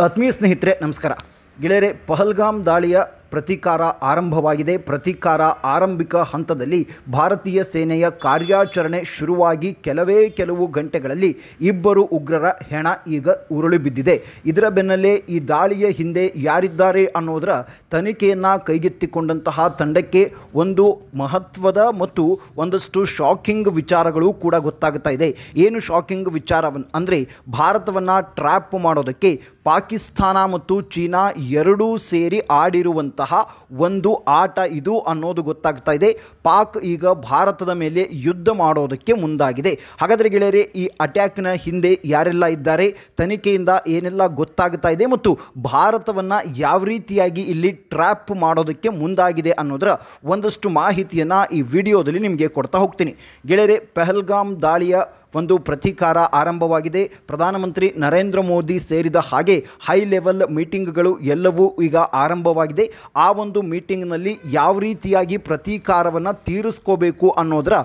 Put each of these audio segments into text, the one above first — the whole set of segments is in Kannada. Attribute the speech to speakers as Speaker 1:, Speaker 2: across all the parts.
Speaker 1: ಆತ್ಮೀಯ ಸ್ನೇಹಿತರೆ ನಮಸ್ಕಾರ. ಗೆಳೆಯರೆ, ಪಹಲ್ಗಾಮ್ ದಾಳಿಯ ಪ್ರತೀಕಾರ ಆರಂಭವಾಗಿದೆ. ಪ್ರತೀಕಾರ ಆರಂಭಿಕ ಹಂತದಲ್ಲಿ ಭಾರತೀಯ ಸೇನೆಯ ಕಾರ್ಯಾಚರಣೆ ಶುರುವಾಗಿ ಕೆಲವು ಗಂಟೆಗಳಲ್ಲಿ ಇಬ್ಬರು ಉಗ್ರರ ಹೆಣ ಈಗ ಉರುಳಿ ಬಿದ್ದಿದೆ. ಇದರ ಬೆನ್ನಲ್ಲೇ ಈ ದಾಳಿಯ ಹಿಂದೆ ಯಾರಿದ್ದಾರೆ ಅನ್ನೋದರ ತನಿಖೆಯನ್ನು ಕೈಗೆತ್ತಿಕೊಂಡಂತಹ ತಂಡಕ್ಕೆ ಒಂದು ಮಹತ್ವದ ಮತ್ತು ಒಂದಷ್ಟು ಶಾಕಿಂಗ್ ವಿಚಾರಗಳು ಕೂಡ ಗೊತ್ತಾಗ್ತಾ ಇದೆ. ಏನು ಶಾಕಿಂಗ್ ವಿಚಾರವನ್ನು ಅಂದರೆ, ಭಾರತವನ್ನು ಟ್ರ್ಯಾಪ್ ಮಾಡೋದಕ್ಕೆ ಪಾಕಿಸ್ತಾನ ಮತ್ತು ಚೀನಾ ಎರಡೂ ಸೇರಿ ಆಡಿರುವಂತಹ ಒಂದು ಆಟ ಇದು ಅನ್ನೋದು ಗೊತ್ತಾಗ್ತಾ ಇದೆ. ಪಾಕ್ ಈಗ ಭಾರತದ ಮೇಲೆ ಯುದ್ಧ ಮಾಡೋದಕ್ಕೆ ಮುಂದಾಗಿದೆ. ಹಾಗಾದರೆ ಗೆಳೆಯರೆ, ಈ ಅಟ್ಯಾಕ್ನ ಹಿಂದೆ ಯಾರೆಲ್ಲ ಇದ್ದಾರೆ, ತನಿಖೆಯಿಂದ ಏನೆಲ್ಲ ಗೊತ್ತಾಗ್ತಾ ಇದೆ ಮತ್ತು ಭಾರತವನ್ನು ಯಾವ ರೀತಿಯಾಗಿ ಇಲ್ಲಿ ಟ್ರ್ಯಾಪ್ ಮಾಡೋದಕ್ಕೆ ಮುಂದಾಗಿದೆ ಅನ್ನೋದರ ಒಂದಷ್ಟು ಮಾಹಿತಿಯನ್ನು ಈ ವಿಡಿಯೋದಲ್ಲಿ ನಿಮಗೆ ಕೊಡ್ತಾ ಹೋಗ್ತೀನಿ. ಗೆಳೆಯರೆ, ಪಹಲ್ಗಾಮ್ ದಾಳಿಯ ಒಂದು ಪ್ರತೀಕಾರ ಆರಂಭವಾಗಿದೆ. ಪ್ರಧಾನಮಂತ್ರಿ ನರೇಂದ್ರ ಮೋದಿ ಸೇರಿದ ಹಾಗೆ ಹೈ ಲೆವೆಲ್ ಮೀಟಿಂಗ್ಗಳು ಎಲ್ಲವೂ ಈಗ ಆರಂಭವಾಗಿದೆ. ಆ ಒಂದು ಮೀಟಿಂಗ್ನಲ್ಲಿ ಯಾವ ರೀತಿಯಾಗಿ ಪ್ರತೀಕಾರವನ್ನು ತೀರಿಸ್ಕೋಬೇಕು ಅನ್ನೋದರ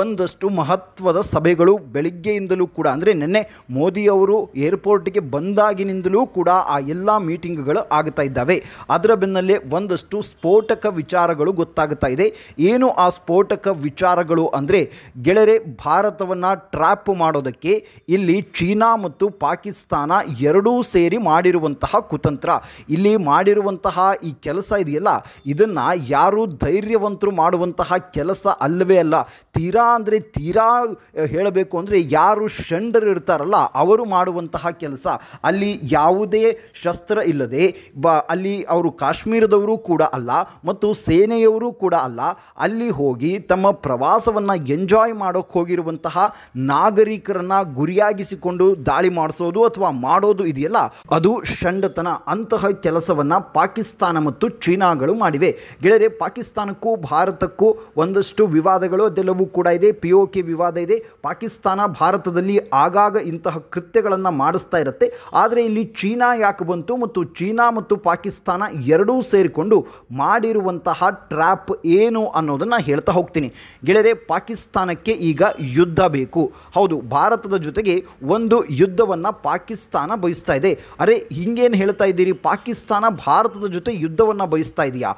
Speaker 1: ಒಂದಷ್ಟು ಮಹತ್ವದ ಸಭೆಗಳು ಬೆಳಿಗ್ಗೆಯಿಂದಲೂ ಕೂಡ, ಅಂದರೆ ನಿನ್ನೆ ಮೋದಿಯವರು ಏರ್ಪೋರ್ಟ್ಗೆ ಬಂದಾಗಿನಿಂದಲೂ ಕೂಡ ಆ ಎಲ್ಲ ಮೀಟಿಂಗ್ಗಳು ಆಗ್ತಾ ಇದ್ದಾವೆ. ಅದರ ಬೆನ್ನಲ್ಲೇ ಒಂದಷ್ಟು ಸ್ಫೋಟಕ ವಿಚಾರಗಳು ಗೊತ್ತಾಗ್ತಾ ಇದೆ. ಏನು ಆ ಸ್ಫೋಟಕ ವಿಚಾರಗಳು ಅಂದರೆ, ಗೆಳೆಯರೆ, ಭಾರತವನ್ನು ಟ್ರ್ಯಾಪ್ ಮಾಡೋದಕ್ಕೆ ಇಲ್ಲಿ ಚೀನಾ ಮತ್ತು ಪಾಕಿಸ್ತಾನ ಎರಡೂ ಸೇರಿ ಮಾಡಿರುವಂತಹ ಕುತಂತ್ರ, ಇಲ್ಲಿ ಮಾಡಿರುವಂತಹ ಈ ಕೆಲಸ ಇದೆಯಲ್ಲ, ಇದನ್ನು ಯಾರು ಧೈರ್ಯವಂತರು ಮಾಡುವಂತಹ ಕೆಲಸ ಅಲ್ಲವೇ ಅಲ್ಲ. ತೀರಾ ಹೇಳಬೇಕು ಅಂದರೆ, ಯಾರು ಷಂಡರು ಇರ್ತಾರಲ್ಲ ಅವರು ಮಾಡುವಂತಹ ಕೆಲಸ. ಅಲ್ಲಿ ಯಾವುದೇ ಶಸ್ತ್ರ ಇಲ್ಲದೆ ಅಲ್ಲಿ ಅವರು ಕಾಶ್ಮೀರದವರು ಕೂಡ ಅಲ್ಲ ಮತ್ತು ಸೇನೆಯವರು ಕೂಡ ಅಲ್ಲ. ಅಲ್ಲಿ ಹೋಗಿ ತಮ್ಮ ಪ್ರವಾಸವನ್ನು ಎಂಜಾಯ್ ಮಾಡೋಕ್ಕೆ ಹೋಗಿರುವಂತಹ ನಾಗರಿಕರನ್ನು ಗುರಿಯಾಗಿಸಿಕೊಂಡು ದಾಳಿ ಮಾಡಿಸೋದು ಅಥವಾ ಮಾಡೋದು ಇದೆಯಲ್ಲ, ಅದು ಷಂಡತನ. ಅಂತಹ ಕೆಲಸವನ್ನು ಪಾಕಿಸ್ತಾನ ಮತ್ತು ಚೀನಾಗಳು ಮಾಡಿವೆ. ಗೆಳೆಯರೆ, ಪಾಕಿಸ್ತಾನಕ್ಕೂ ಭಾರತಕ್ಕೂ ಒಂದಷ್ಟು ವಿವಾದಗಳು ಅದೆಲ್ಲವೂ ಕೂಡ ಇದೆ. POK ವಿವಾದ ಇದೆ. ಪಾಕಿಸ್ತಾನ ಭಾರತದಲ್ಲಿ ಆಗಾಗ ಇಂತಹ ಕೃತ್ಯಗಳನ್ನು ಮಾಡಿಸ್ತಾ ಇರುತ್ತೆ. ಆದರೆ ಇಲ್ಲಿ ಚೀನಾ ಯಾಕೆ ಬಂತು ಮತ್ತು ಚೀನಾ ಮತ್ತು ಪಾಕಿಸ್ತಾನ ಎರಡೂ ಸೇರಿಕೊಂಡು ಮಾಡಿರುವಂತಹ ಟ್ರ್ಯಾಪ್ ಏನು ಅನ್ನೋದನ್ನು ಹೇಳ್ತಾ ಹೋಗ್ತೀನಿ. ಗೆಳೆಯರೆ, ಪಾಕಿಸ್ತಾನಕ್ಕೆ ಈಗ ಯುದ್ಧ ಬೇಕು. ಹೌದು, ಭಾರತದ ಜೊತೆಗೆ ಒಂದು ಯುದ್ಧವನ್ನು ಪಾಕಿಸ್ತಾನ ಬಯಸ್ತಾ ಇದೆ. ಅರೆ, ಹಿಂಗೇನು ಹೇಳ್ತಾ ಇದ್ದೀರಿ, ಪಾಕಿಸ್ತಾನ ಭಾರತದ ಜೊತೆ ಯುದ್ಧವನ್ನು ಬಯಸ್ತಾ ಇದೆಯಾ?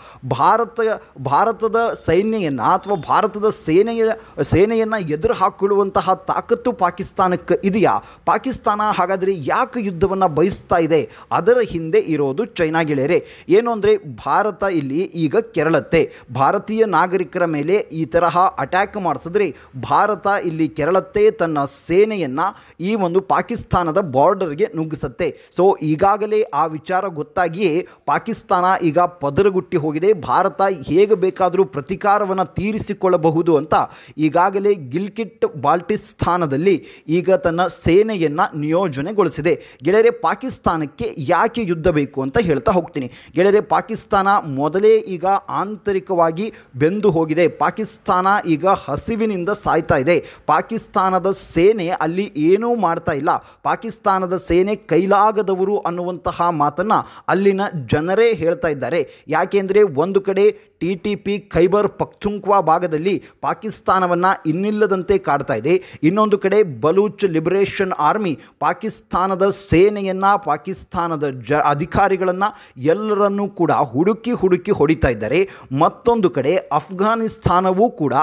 Speaker 1: ಭಾರತದ ಸೈನ್ಯವನ್ನು ಅಥವಾ ಭಾರತದ ಸೇನೆಯನ್ನು ಎದುರು ಹಾಕೊಳ್ಳುವಂತಹ ತಾಕತ್ತು ಪಾಕಿಸ್ತಾನಕ್ಕೆ ಇದೆಯಾ? ಪಾಕಿಸ್ತಾನ ಹಾಗಾದರೆ ಯಾಕೆ ಯುದ್ಧವನ್ನು ಬಯಸ್ತಾ ಇದೆ? ಅದರ ಹಿಂದೆ ಇರೋದು ಚೈನಾ. ಗೆಳೆಯರೆ, ಏನು ಅಂದರೆ, ಭಾರತ ಇಲ್ಲಿ ಈಗ ಕೆರಳುತ್ತೆ. ಭಾರತೀಯ ನಾಗರಿಕರ ಮೇಲೆ ಈ ತರಹ ಅಟ್ಯಾಕ್ ಮಾಡಿಸಿದ್ರೆ ಭಾರತ ಇಲ್ಲಿ ಕೆರಳುತ್ತೆ, ತನ್ನ ಸೇನೆಯನ್ನು ಈ ಒಂದು ಪಾಕಿಸ್ತಾನದ ಬಾರ್ಡರ್ಗೆ ನುಗ್ಗಿಸುತ್ತೆ. ಸೊ ಈಗಾಗಲೇ ಆ ವಿಚಾರ ಗೊತ್ತಾಗಿಯೇ ಪಾಕಿಸ್ತಾನ ಈಗ ಪದರಗುಟ್ಟಿ ಹೋಗಿದೆ. ಭಾರತ ಹೇಗೆ ಬೇಕಾದರೂ ಪ್ರತೀಕಾರವನ್ನು ತೀರಿಸಿಕೊಳ್ಳಬಹುದು ಅಂತ ಈಗಾಗಲೇ ಗಿಲ್ಗಿಟ್ ಬಾಲ್ಟಿಸ್ತಾನದಲ್ಲಿ ಈಗ ತನ್ನ ಸೇನೆಯನ್ನು ನಿಯೋಜನೆಗೊಳಿಸಿದೆ. ಗೆಳೆಯರೆ, ಪಾಕಿಸ್ತಾನಕ್ಕೆ ಯಾಕೆ ಯುದ್ಧ ಬೇಕು ಅಂತ ಹೇಳ್ತಾ ಹೋಗ್ತೀನಿ. ಗೆಳೆಯರೆ, ಪಾಕಿಸ್ತಾನ ಮೊದಲೇ ಈಗ ಆಂತರಿಕವಾಗಿ ಬೆಂದು ಹೋಗಿದೆ. ಪಾಕಿಸ್ತಾನ ಈಗ ಹಸಿವಿನಿಂದ ಸಾಯ್ತಾ ಇದೆ. ಪಾಕಿಸ್ತಾನದ ಸೇನೆ ಅಲ್ಲಿ ಏನೂ ಮಾಡ್ತಾ ಇಲ್ಲ. ಪಾಕಿಸ್ತಾನದ ಸೇನೆ ಕೈಲಾಗದವರು ಅನ್ನುವಂತಹ ಮಾತನ್ನು ಅಲ್ಲಿನ ಜನರೇ ಹೇಳ್ತಾ ಇದ್ದಾರೆ. ಯಾಕೆಂದರೆ, ಒಂದು ಕಡೆ TTP ಖೈಬರ್ ಪಖ್ತೂನ್ಖ್ವಾ ಭಾಗದಲ್ಲಿ ಪಾಕಿಸ್ತಾನವನ್ನು ಇನ್ನಿಲ್ಲದಂತೆ ಕಾಡ್ತಾ ಇದೆ. ಇನ್ನೊಂದು ಕಡೆ ಬಲೂಚ್ ಲಿಬರೇಷನ್ ಆರ್ಮಿ ಪಾಕಿಸ್ತಾನದ ಸೇನೆಯನ್ನು, ಪಾಕಿಸ್ತಾನದ ಅಧಿಕಾರಿಗಳನ್ನು ಎಲ್ಲರನ್ನೂ ಕೂಡ ಹುಡುಕಿ ಹೊಡಿತಾ ಇದ್ದಾರೆ. ಮತ್ತೊಂದು ಕಡೆ ಅಫ್ಘಾನಿಸ್ತಾನವೂ ಕೂಡ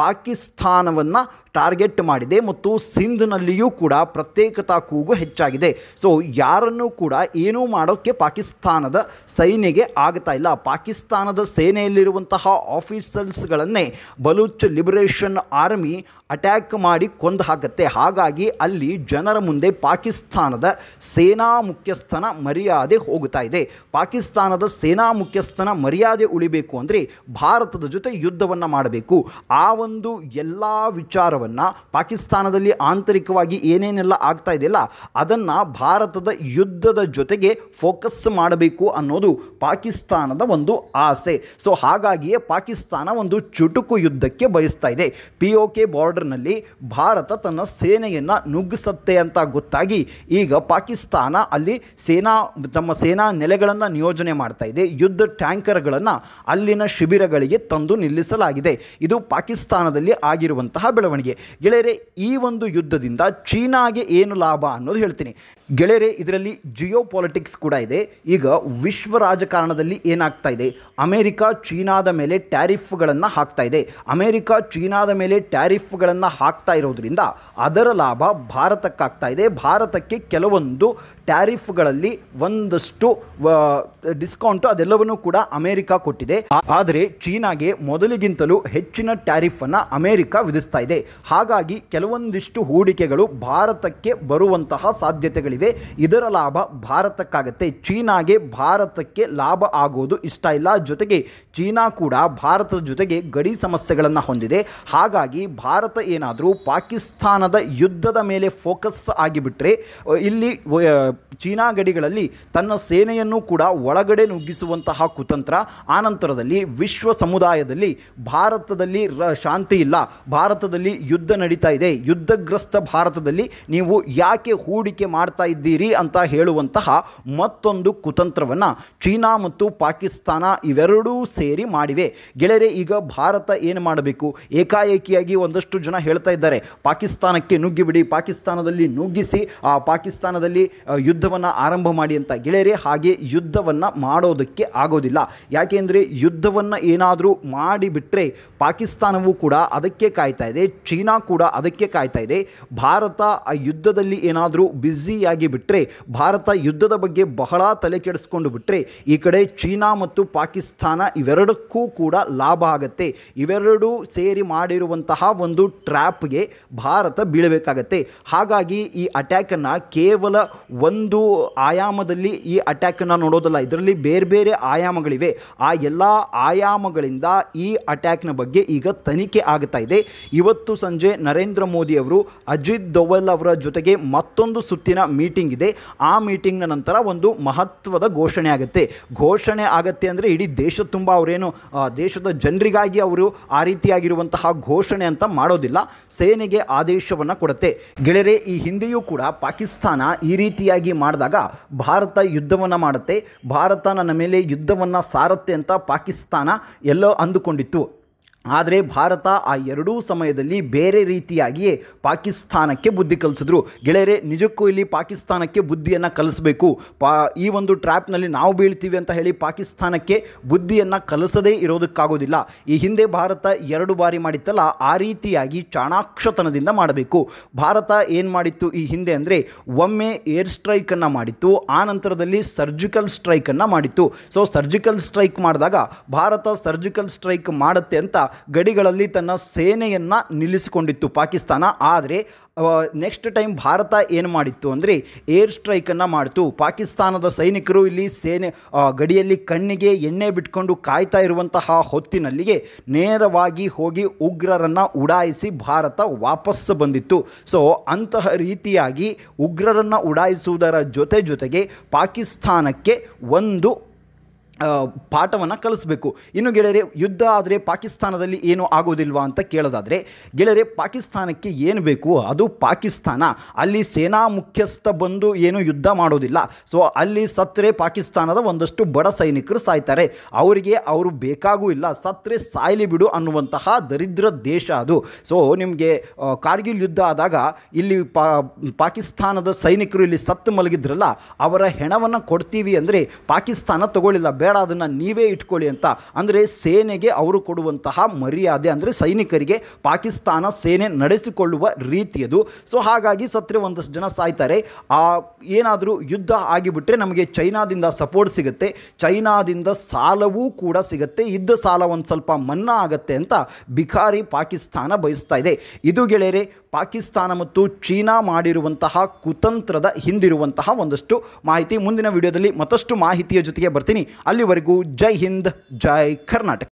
Speaker 1: ಪಾಕಿಸ್ತಾನವನ್ನು ಟಾರ್ಗೆಟ್ ಮಾಡಿದೆ ಮತ್ತು ಸಿಂಧ್ನಲ್ಲಿಯೂ ಕೂಡ ಪ್ರತ್ಯೇಕತಾ ಕೂಗು ಹೆಚ್ಚಾಗಿದೆ. ಸೊ ಯಾರನ್ನೂ ಕೂಡ ಏನೂ ಮಾಡೋಕ್ಕೆ ಪಾಕಿಸ್ತಾನದ ಸೈನ್ಯಗೆ ಆಗ್ತಾ ಇಲ್ಲ. ಪಾಕಿಸ್ತಾನದ ಸೇನೆಯಲ್ಲಿರುವಂತಹ ಆಫೀಸರ್ಸ್ಗಳನ್ನೇ ಬಲೂಚ್ ಲಿಬರೇಷನ್ ಆರ್ಮಿ ಅಟ್ಯಾಕ್ ಮಾಡಿ ಕೊಂದು ಹಾಕುತ್ತೆ. ಹಾಗಾಗಿ ಅಲ್ಲಿ ಜನರ ಮುಂದೆ ಪಾಕಿಸ್ತಾನದ ಸೇನಾ ಮುಖ್ಯಸ್ಥನ ಮರ್ಯಾದೆ ಹೋಗ್ತಾ ಇದೆ. ಪಾಕಿಸ್ತಾನದ ಸೇನಾ ಮುಖ್ಯಸ್ಥನ ಮರ್ಯಾದೆ ಉಳಿಬೇಕು ಅಂದರೆ ಭಾರತದ ಜೊತೆ ಯುದ್ಧವನ್ನು ಮಾಡಬೇಕು. ಆ ಒಂದು ಎಲ್ಲ ವಿಚಾರವನ್ನು ಪಾಕಿಸ್ತಾನದಲ್ಲಿ ಆಂತರಿಕವಾಗಿ ಏನೇನೆಲ್ಲ ಆಗ್ತಾ ಇದೆಯಲ್ಲ, ಅದನ್ನು ಭಾರತದ ಯುದ್ಧದ ಜೊತೆಗೆ ಫೋಕಸ್ ಮಾಡಬೇಕು ಅನ್ನೋದು ಪಾಕಿಸ್ತಾನದ ಒಂದು ಆಸೆ. ಸೊ ಹಾಗಾಗಿಯೇ ಪಾಕಿಸ್ತಾನ ಒಂದು ಚುಟುಕು ಯುದ್ಧಕ್ಕೆ ಬಯಸ್ತಾ ಇದೆ. POK ಬಾರ್ಡರ್ನಲ್ಲಿ ಭಾರತ ತನ್ನ ಸೇನೆಯನ್ನು ನುಗ್ಗಿಸುತ್ತೆ ಅಂತ ಗೊತ್ತಾಗಿ ಈಗ ಪಾಕಿಸ್ತಾನ ಅಲ್ಲಿ ತಮ್ಮ ಸೇನಾ ನೆಲೆಗಳನ್ನು ನಿಯೋಜನೆ ಮಾಡ್ತಾ ಇದೆ. ಯುದ್ಧ ಟ್ಯಾಂಕರ್ಗಳನ್ನು ಅಲ್ಲಿನ ಶಿಬಿರಗಳಿಗೆ ತಂದು ನಿಲ್ಲಿಸಲಾಗಿದೆ. ಇದು ಪಾಕಿಸ್ತಾನದಲ್ಲಿ ಆಗಿರುವಂತಹ ಬೆಳವಣಿಗೆ. ಗೆಳೆಯರೆ, ಈ ಒಂದು ಯುದ್ಧದಿಂದ ಚೀನಾಗೆ ಏನು ಲಾಭ ಅನ್ನೋದು ಹೇಳ್ತೀನಿ. ಗೆಳೆಯರೆ, ಇದರಲ್ಲಿ ಜಿಯೋ ಪಾಲಿಟಿಕ್ಸ್ ಕೂಡ ಇದೆ. ಈಗ ವಿಶ್ವ ರಾಜಕಾರಣದಲ್ಲಿ ಏನಾಗ್ತಾ ಇದೆ, ಅಮೆರಿಕ ಚೀನಾದ ಮೇಲೆ ಟ್ಯಾರಿಫ್ಗಳನ್ನು ಹಾಕ್ತಾ ಇದೆ. ಅಮೆರಿಕ ಚೀನಾದ ಮೇಲೆ ಟ್ಯಾರಿಫ್ಗಳನ್ನು ಹಾಕ್ತಾ ಇರೋದ್ರಿಂದ ಅದರ ಲಾಭ ಭಾರತಕ್ಕಾಗ್ತಾ ಇದೆ. ಭಾರತಕ್ಕೆ ಕೆಲವೊಂದು ಟ್ಯಾರಿಫ್ಗಳಲ್ಲಿ ಒಂದಷ್ಟು ಡಿಸ್ಕೌಂಟು ಅದೆಲ್ಲವನ್ನೂ ಕೂಡ ಅಮೆರಿಕ ಕೊಟ್ಟಿದೆ. ಆದರೆ ಚೀನಾಗೆ ಮೊದಲಿಗಿಂತಲೂ ಹೆಚ್ಚಿನ ಟ್ಯಾರಿಫನ್ನು ಅಮೆರಿಕ ವಿಧಿಸ್ತಾ ಇದೆ. ಹಾಗಾಗಿ ಕೆಲವೊಂದಿಷ್ಟು ಹೂಡಿಕೆಗಳು ಭಾರತಕ್ಕೆ ಬರುವಂತಹ ಸಾಧ್ಯತೆಗಳಿವೆ. ಇದರ ಲಾಭ ಭಾರತಕ್ಕಾಗತ್ತೆ. ಚೀನಾಗೆ ಭಾರತಕ್ಕೆ ಲಾಭ ಆಗೋದು ಇಷ್ಟ ಇಲ್ಲ. ಜೊತೆಗೆ ಚೀನಾ ಕೂಡ ಭಾರತದ ಜೊತೆಗೆ ಗಡಿ ಸಮಸ್ಯೆಗಳನ್ನು ಹೊಂದಿದೆ. ಹಾಗಾಗಿ ಭಾರತ ಏನಾದರೂ ಪಾಕಿಸ್ತಾನದ ಯುದ್ಧದ ಮೇಲೆ ಫೋಕಸ್ ಆಗಿಬಿಟ್ರೆ ಇಲ್ಲಿ ಚೀನಾ ಗಡಿಗಳಲ್ಲಿ ತನ್ನ ಸೇನೆಯನ್ನು ಕೂಡ ಒಳಗಡೆ ನುಗ್ಗಿಸುವಂತಹ ಕುತಂತ್ರ, ಆನಂತರದಲ್ಲಿ ವಿಶ್ವ ಸಮುದಾಯದಲ್ಲಿ ಭಾರತದಲ್ಲಿ ಶಾಂತಿ ಇಲ್ಲ, ಭಾರತದಲ್ಲಿ ಯುದ್ಧ ನಡೀತಾ ಇದೆ, ಯುದ್ಧಗ್ರಸ್ತ ಭಾರತದಲ್ಲಿ ನೀವು ಯಾಕೆ ಹೂಡಿಕೆ ಮಾಡ್ತಾ ಇದ್ದೀರಿ ಅಂತ ಹೇಳುವಂತಹ ಮತ್ತೊಂದು ಕುತಂತ್ರವನ್ನು ಚೀನಾ ಮತ್ತು ಪಾಕಿಸ್ತಾನ ಇವೆರಡೂ ಸೇರಿ ಮಾಡಿವೆ. ಗೆಳೆಯರೆ, ಈಗ ಭಾರತ ಏನು ಮಾಡಬೇಕು? ಏಕಾಏಕಿಯಾಗಿ ಒಂದಷ್ಟು ಜನ ಹೇಳ್ತಾ ಇದ್ದಾರೆ ಪಾಕಿಸ್ತಾನಕ್ಕೆ ನುಗ್ಗಿಬಿಡಿ, ಪಾಕಿಸ್ತಾನದಲ್ಲಿ ನುಗ್ಗಿಸಿ ಆ ಪಾಕಿಸ್ತಾನದಲ್ಲಿ ಯುದ್ಧವನ್ನು ಆರಂಭ ಮಾಡಿ ಅಂತ. ಗೆಳೆಯರೆ, ಹಾಗೆ ಯುದ್ಧವನ್ನು ಮಾಡೋದಕ್ಕೆ ಆಗೋದಿಲ್ಲ. ಯಾಕೆಂದರೆ ಯುದ್ಧವನ್ನು ಏನಾದರೂ ಮಾಡಿಬಿಟ್ರೆ ಪಾಕಿಸ್ತಾನವೂ ಕೂಡ ಅದಕ್ಕೆ ಕಾಯ್ತಾ ಇದೆ, ಚೀನಾ ಕೂಡ ಅದಕ್ಕೆ ಕಾಯ್ತಾ ಇದೆ. ಭಾರತ ಆ ಯುದ್ಧದಲ್ಲಿ ಏನಾದರೂ ಬ್ಯುಸಿಯಾಗಿ ಬಿಟ್ಟರೆ, ಭಾರತ ಯುದ್ಧದ ಬಗ್ಗೆ ಬಹಳ ತಲೆ ಕೆಡಿಸ್ಕೊಂಡು ಬಿಟ್ಟರೆ ಈ ಕಡೆ ಚೀನಾ ಮತ್ತು ಪಾಕಿಸ್ತಾನ ಇವೆರಡಕ್ಕೂ ಕೂಡ ಲಾಭ ಆಗುತ್ತೆ. ಇವೆರಡೂ ಸೇರಿ ಮಾಡಿರುವಂತಹ ಒಂದು ಟ್ರ್ಯಾಪ್ಗೆ ಭಾರತ ಬೀಳಬೇಕಾಗತ್ತೆ. ಹಾಗಾಗಿ ಈ ಅಟ್ಯಾಕನ್ನು ಕೇವಲ ಒಂದು ಆಯಾಮದಲ್ಲಿ ಈ ಅಟ್ಯಾಕನ್ನು ನೋಡೋದಲ್ಲ, ಇದರಲ್ಲಿ ಬೇರೆ ಬೇರೆ ಆಯಾಮಗಳಿವೆ. ಆ ಎಲ್ಲ ಆಯಾಮಗಳಿಂದ ಈ ಅಟ್ಯಾಕ್ನ ಬಗ್ಗೆ ಈಗ ತನಿಖೆ ಆಗ್ತಾ ಇದೆ. ಇವತ್ತು ಸಂಜೆ ನರೇಂದ್ರ ಮೋದಿ ಅವರು ಅಜಿತ್ ದೋವಲ್ ಅವರ ಜೊತೆಗೆ ಮತ್ತೊಂದು ಸುತ್ತಿನ ಮೀಟಿಂಗ್ ಇದೆ. ಆ ಮೀಟಿಂಗ್ನ ನಂತರ ಒಂದು ಮಹತ್ವದ ಘೋಷಣೆ ಆಗುತ್ತೆ ಅಂದರೆ ಇಡೀ ದೇಶ ತುಂಬ ಅವರೇನು ದೇಶದ ಜನರಿಗಾಗಿ ಅವರು ಆ ರೀತಿಯಾಗಿರುವಂತಹ ಘೋಷಣೆ ಅಂತ ಮಾಡೋದಿಲ್ಲ, ಸೇನೆಗೆ ಆದೇಶವನ್ನು ಕೊಡುತ್ತೆ. ಗೆಳೆಯರೆ, ಈ ಹಿಂದೆಯೂ ಕೂಡ ಪಾಕಿಸ್ತಾನ ಈ ರೀತಿಯಾಗಿ ಮಾಡಿದಾಗ ಭಾರತ ಯುದ್ಧವನ್ನು ಮಾಡುತ್ತೆ, ಭಾರತ ನನ್ನ ಮೇಲೆ ಯುದ್ಧವನ್ನು ಸಾರುತ್ತೆ ಅಂತ ಪಾಕಿಸ್ತಾನ ಎಲ್ಲೋ ಅಂದುಕೊಂಡಿತ್ತು. ಆದರೆ ಭಾರತ ಆ ಎರಡೂ ಸಮಯದಲ್ಲಿ ಬೇರೆ ರೀತಿಯಾಗಿಯೇ ಪಾಕಿಸ್ತಾನಕ್ಕೆ ಬುದ್ಧಿ ಕಲಿಸಿದ್ರು. ಗೆಳೆಯರೆ, ನಿಜಕ್ಕೂ ಇಲ್ಲಿ ಪಾಕಿಸ್ತಾನಕ್ಕೆ ಬುದ್ಧಿಯನ್ನು ಕಲಿಸಬೇಕು. ಈ ಒಂದು ಟ್ರ್ಯಾಪ್ನಲ್ಲಿ ನಾವು ಬೀಳ್ತೀವಿ ಅಂತ ಹೇಳಿ ಪಾಕಿಸ್ತಾನಕ್ಕೆ ಬುದ್ಧಿಯನ್ನು ಕಲಿಸದೇ ಇರೋದಕ್ಕಾಗೋದಿಲ್ಲ. ಈ ಹಿಂದೆ ಭಾರತ 2 ಬಾರಿ ಮಾಡಿತ್ತಲ್ಲ, ಆ ರೀತಿಯಾಗಿ ಚಾಣಾಕ್ಷತನದಿಂದ ಮಾಡಬೇಕು. ಭಾರತ ಏನು ಮಾಡಿತ್ತು ಈ ಹಿಂದೆ ಅಂದರೆ, ಒಮ್ಮೆ ಏರ್ ಸ್ಟ್ರೈಕನ್ನು ಮಾಡಿತ್ತು, ಆ ನಂತರದಲ್ಲಿ ಸರ್ಜಿಕಲ್ ಸ್ಟ್ರೈಕನ್ನು ಮಾಡಿತ್ತು. ಸೊ ಸರ್ಜಿಕಲ್ ಸ್ಟ್ರೈಕ್ ಮಾಡಿದಾಗ ಭಾರತ ಸರ್ಜಿಕಲ್ ಸ್ಟ್ರೈಕ್ ಮಾಡುತ್ತೆ ಅಂತ ಗಡಿಗಳಲ್ಲಿ ತನ್ನ ಸೇನೆಯನ್ನು ನಿಲ್ಲಿಸಿಕೊಂಡಿತ್ತು ಪಾಕಿಸ್ತಾನ. ಆದರೆ ನೆಕ್ಸ್ಟ್ ಟೈಮ್ ಭಾರತ ಏನು ಮಾಡಿತ್ತು ಅಂದರೆ ಏರ್ ಸ್ಟ್ರೈಕನ್ನು ಮಾಡಿತು. ಪಾಕಿಸ್ತಾನದ ಸೈನಿಕರು ಇಲ್ಲಿ ಗಡಿಯಲ್ಲಿ ಕಣ್ಣಿಗೆ ಎಣ್ಣೆ ಬಿಟ್ಕೊಂಡು ಕಾಯ್ತಾ ಇರುವಂತಹ ಹೊತ್ತಿನಲ್ಲಿಗೆ ನೇರವಾಗಿ ಹೋಗಿ ಉಗ್ರರನ್ನು ಉಡಾಯಿಸಿ ಭಾರತ ವಾಪಸ್ ಬಂದಿತ್ತು. ಸೊ ಅಂತಹ ರೀತಿಯಾಗಿ ಉಗ್ರರನ್ನು ಉಡಾಯಿಸುವುದರ ಜೊತೆಗೆ ಪಾಕಿಸ್ತಾನಕ್ಕೆ ಒಂದು ಪಾಠವನ್ನು ಕಲಿಸಬೇಕು. ಇನ್ನು ಗೆಳೆಯರೆ, ಯುದ್ಧ ಆದರೆ ಪಾಕಿಸ್ತಾನದಲ್ಲಿ ಏನೂ ಆಗೋದಿಲ್ವಾ ಅಂತ ಕೇಳೋದಾದರೆ, ಗೆಳೆಯರೆ, ಪಾಕಿಸ್ತಾನಕ್ಕೆ ಏನು ಬೇಕು ಅದು ಪಾಕಿಸ್ತಾನ. ಅಲ್ಲಿ ಸೇನಾ ಮುಖ್ಯಸ್ಥ ಬಂದು ಏನು ಯುದ್ಧ ಮಾಡೋದಿಲ್ಲ. ಸೊ ಅಲ್ಲಿ ಸತ್ತರೆ ಪಾಕಿಸ್ತಾನದ ಒಂದಷ್ಟು ಬಡ ಸೈನಿಕರು ಸಾಯ್ತಾರೆ, ಅವರು ಬೇಕಾಗೂ ಇಲ್ಲ, ಸತ್ತರೆ ಸಾಯ್ಲಿ ಬಿಡು ಅನ್ನುವಂತಹ ದರಿದ್ರ ದೇಶ ಅದು. ಸೊ ನಿಮಗೆ ಕಾರ್ಗಿಲ್ ಯುದ್ಧ ಆದಾಗ ಇಲ್ಲಿ ಪಾಕಿಸ್ತಾನದ ಸೈನಿಕರು ಇಲ್ಲಿ ಸತ್ತು ಮಲಗಿದ್ರಲ್ಲ, ಅವರ ಹೆಣವನ್ನು ಕೊಡ್ತೀವಿ ಅಂದರೆ ಪಾಕಿಸ್ತಾನ ತಗೊಳ್ಳಿಲ್ಲ, ಬೇಡ ಅದನ್ನು ನೀವೇ ಇಟ್ಕೊಳ್ಳಿ ಅಂತ. ಅಂದರೆ ಸೇನೆಗೆ ಅವರು ಕೊಡುವಂತಹ ಮರ್ಯಾದೆ, ಅಂದರೆ ಸೈನಿಕರಿಗೆ ಪಾಕಿಸ್ತಾನ ಸೇನೆ ನಡೆಸಿಕೊಳ್ಳುವ ರೀತಿಯದು. ಸೊ ಹಾಗಾಗಿ ಸತ್ರೆ ಒಂದಷ್ಟು ಜನ ಸಾಯ್ತಾರೆ. ಏನಾದರೂ ಯುದ್ಧ ಆಗಿಬಿಟ್ರೆ ನಮಗೆ ಚೈನಾದಿಂದ ಸಪೋರ್ಟ್ ಸಿಗುತ್ತೆ, ಚೈನಾದಿಂದ ಸಾಲವೂ ಕೂಡ ಸಿಗುತ್ತೆ, ಇದ್ದ ಸಾಲ ಒಂದು ಸ್ವಲ್ಪ ಮನ್ನಾ ಆಗತ್ತೆ ಅಂತ ಬಿಕಾರಿ ಪಾಕಿಸ್ತಾನ ಬಯಸ್ತಾ ಇದೆ. ಇದು ಗೆಳೆಯರೆ ಪಾಕಿಸ್ತಾನ ಮತ್ತು ಚೀನಾ ಮಾಡಿರುವಂತಹ ಕುತಂತ್ರದ ಹಿಂದಿರುವಂತಹ ಒಂದಷ್ಟು ಮಾಹಿತಿ. ಮುಂದಿನ ವಿಡಿಯೋದಲ್ಲಿ ಮತ್ತಷ್ಟು ಮಾಹಿತಿಯ ಜೊತೆಗೆ ಬರ್ತೀನಿ. ಅಲ್ಲಿವರೆಗೂ ಜೈ ಹಿಂದ್, ಜೈ ಕರ್ನಾಟಕ.